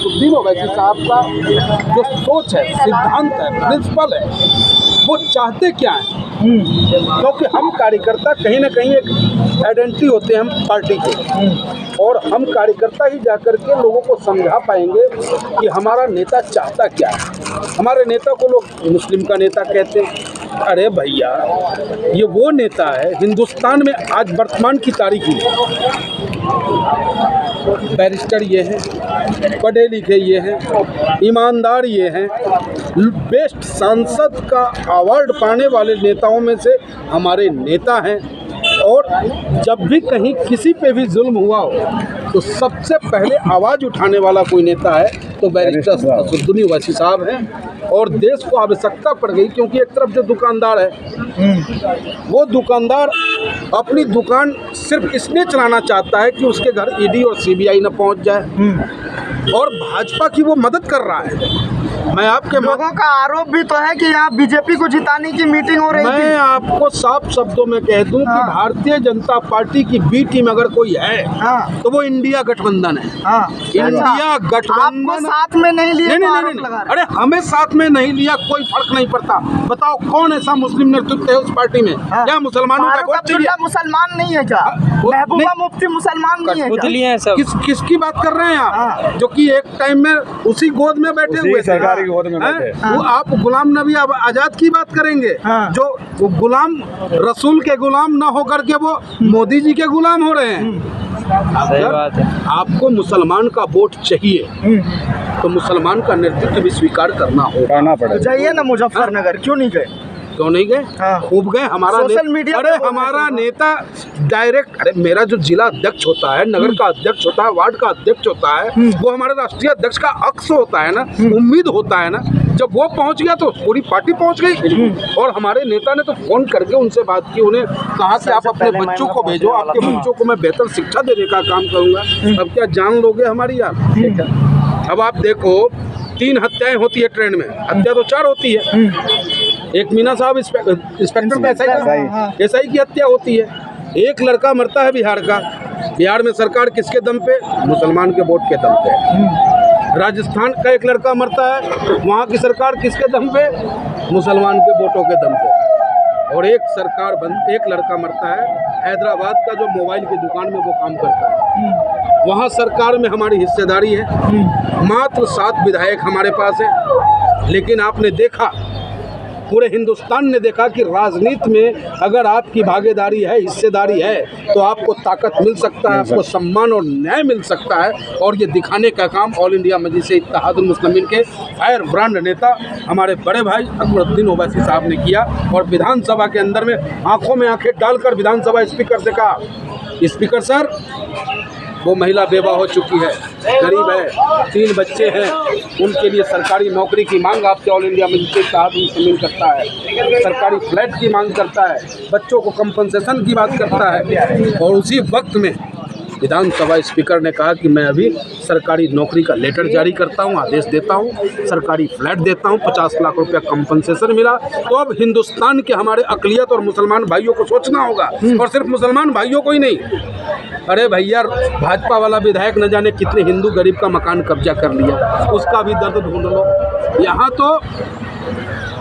असदुद्दीन ओवैसी साहब का जो सोच है, सिद्धांत है, प्रिंसिपल है, वो चाहते क्या हैं। क्योंकि हम कार्यकर्ता कहीं ना कहीं एक आइडेंटिटी होते हैं हम पार्टी के, और हम कार्यकर्ता ही जाकर के लोगों को समझा पाएंगे कि हमारा नेता चाहता क्या है। हमारे नेता को लोग मुस्लिम का नेता कहते हैं। अरे भैया, ये वो नेता है हिंदुस्तान में आज वर्तमान की तारीख में, बैरिस्टर ये हैं, पढ़े लिखे ये हैं, ईमानदार ये हैं, बेस्ट सांसद का अवार्ड पाने वाले नेताओं में से हमारे नेता हैं। और जब भी कहीं किसी पे भी जुल्म हुआ हो तो सबसे पहले आवाज़ उठाने वाला कोई नेता है तो बैरिस्टर असदुद्दीन ओवैसी साहब हैं। और देश को आवश्यकता पड़ गई, क्योंकि एक तरफ जो दुकानदार है वो दुकानदार अपनी दुकान सिर्फ इसलिए चलाना चाहता है कि उसके घर ईडी और सीबीआई न पहुंच जाए, और भाजपा की वो मदद कर रहा है। मैं आपके लोगों का आरोप भी तो है कि यहाँ बीजेपी को जिताने की मीटिंग हो रही थी। मैं आपको साफ शब्दों में कह दूं कि भारतीय जनता पार्टी की बी टीम अगर कोई है तो वो इंडिया गठबंधन है। इंडिया गठबंधन आपको साथ में नहीं लिया? नहीं, अरे हमें साथ में नहीं लिया, कोई फर्क नहीं पड़ता। बताओ कौन ऐसा मुस्लिम नेतृत्व है उस पार्टी में? क्या मुसलमानों का वोट चाहिए? मुसलमान नहीं है क्या? महबूबा मुफ्ती मुसलमान नहीं है क्या? किसकी बात कर रहे हैं आप? जो कि एक टाइम में उसी गोद में बैठे हुए थे, वो आप गुलाम नबी आजाद की बात करेंगे जो गुलाम रसूल के गुलाम ना होकर के वो मोदी जी के गुलाम हो रहे हैं। अगर आपको मुसलमान का वोट चाहिए तो मुसलमान का नेतृत्व भी स्वीकार करना होगा। जाइए ना मुजफ्फरनगर, क्यों नहीं गए? क्यों नहीं गए? खूब गए। हमारा सोशल मीडिया, अरे हमारा नेता डायरेक्ट, अरे मेरा जो जिला अध्यक्ष होता है, नगर का अध्यक्ष होता है, वार्ड का अध्यक्ष होता है, वो हमारे राष्ट्रीय अध्यक्ष का अक्स होता है ना, उम्मीद होता है ना। जब वो पहुंच गया तो पूरी पार्टी पहुंच गई। और हमारे नेता ने तो फोन करके उनसे बात की, उन्हें कहा कि आप अपने बच्चों को भेजो, आपके बच्चों को मैं बेहतर शिक्षा देने का काम करूंगा। अब क्या जान लोगे हमारी यार? अब आप देखो 3 हत्याएं होती है ट्रेन में, हत्या तो 4 होती है। एक मीना साहब इंस्पेक्टर का एसआई की हत्या होती है। एक लड़का मरता है बिहार का। बिहार में सरकार किसके दम पे? मुसलमान के वोट के दम पे। राजस्थान का एक लड़का मरता है, वहाँ की सरकार किसके दम पे? मुसलमान के वोटों के दम पे। और एक लड़का मरता है हैदराबाद का, जो मोबाइल की दुकान में वो काम करता है। वहाँ सरकार में हमारी हिस्सेदारी है। मात्र 7 विधायक हमारे पास है। लेकिन आपने देखा, पूरे हिंदुस्तान ने देखा कि राजनीति में अगर आपकी भागीदारी है, हिस्सेदारी है, तो आपको ताकत मिल सकता है, आपको सम्मान और न्याय मिल सकता है। और ये दिखाने का काम ऑल इंडिया मजलिस-ए-इत्तेहादुल मुस्लिमीन के फायर ब्रांड नेता हमारे बड़े भाई असदुद्दीन ओवैसी साहब ने किया। और विधानसभा के अंदर में आंखों में आंखें डालकर विधानसभा स्पीकर से कहा, स्पीकर सर, वो महिला बेवा हो चुकी है, गरीब है, 3 बच्चे हैं, उनके लिए सरकारी नौकरी की मांग आपसे ऑल इंडिया मजलिस-ए-इत्तेहादुल मुस्लिमीन करता है, सरकारी फ्लैट की मांग करता है, बच्चों को कंपनसेशन की बात करता है। और उसी वक्त में विधानसभा स्पीकर ने कहा कि मैं अभी सरकारी नौकरी का लेटर जारी करता हूं, आदेश देता हूं, सरकारी फ्लैट देता हूं, 50 लाख रुपया कंपनसेशन मिला। तो अब हिंदुस्तान के हमारे अक़लियत और मुसलमान भाइयों को सोचना होगा, और सिर्फ मुसलमान भाइयों को ही नहीं। अरे भैया, भाजपा वाला विधायक न जाने कितने हिंदू गरीब का मकान कब्जा कर लिया, उसका भी दर्द ढूंढ लो। यहाँ तो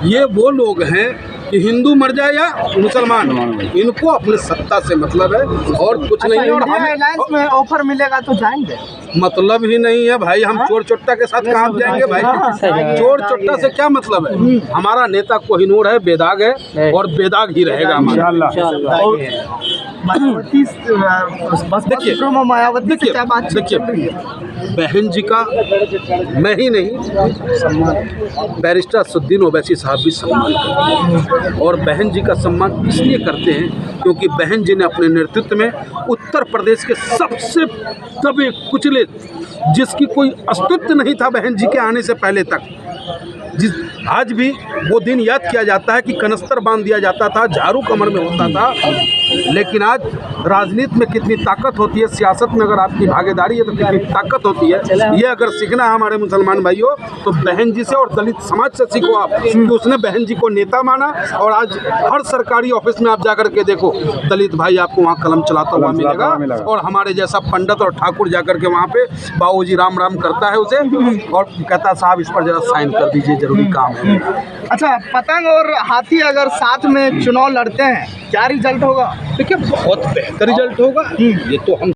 ये वो लोग हैं कि हिंदू मर जाए या मुसलमान, इनको अपने सत्ता से मतलब है और कुछ नहीं है। और हमें में ऑफर मिलेगा तो जाएंगे, मतलब ही नहीं है भाई। हम चोर चोट्टा के साथ कहाँ जाएंगे भाई? चोर चोट्टा से क्या मतलब है? हमारा नेता कोहिनूर है, बेदाग है, और बेदाग ही रहेगा हमारा। देखिए, बहन जी का मैं ही नहीं, बैरिस्टर असदुद्दीन ओवैसी साहब भी सम्मान करते हैं। और बहन जी का सम्मान इसलिए करते हैं क्योंकि बहन जी ने अपने नेतृत्व में उत्तर प्रदेश के सबसे दबे कुचले, जिसकी कोई अस्तित्व नहीं था बहन जी के आने से पहले तक, आज भी वो दिन याद किया जाता है कि कनस्तर बांध दिया जाता था, झाड़ू कमर में होता था, लेकिन आज राजनीति में कितनी ताकत होती है, सियासत में अगर आपकी भागीदारी है तो कितनी ताकत होती है, ये अगर सीखना है हमारे मुसलमान भाइयों तो बहन जी से और दलित समाज से सीखो आप, कि उसने बहन जी को नेता माना और आज हर सरकारी ऑफिस में आप जाकर के देखो दलित भाई आपको वहाँ कलम चलाता हुआ मिलेगा, और हमारे जैसा पंडित और ठाकुर जाकर के वहाँ पे बाबूजी राम राम करता है उसे और कहता है साहब इस पर जरा साइन कर दीजिए, जरूरी काम है। अच्छा, पतंग और हाथी अगर साथ में चुनाव लड़ते हैं क्या रिजल्ट होगा? देखिए बहुत बेहतर रिजल्ट होगा, ये तो हम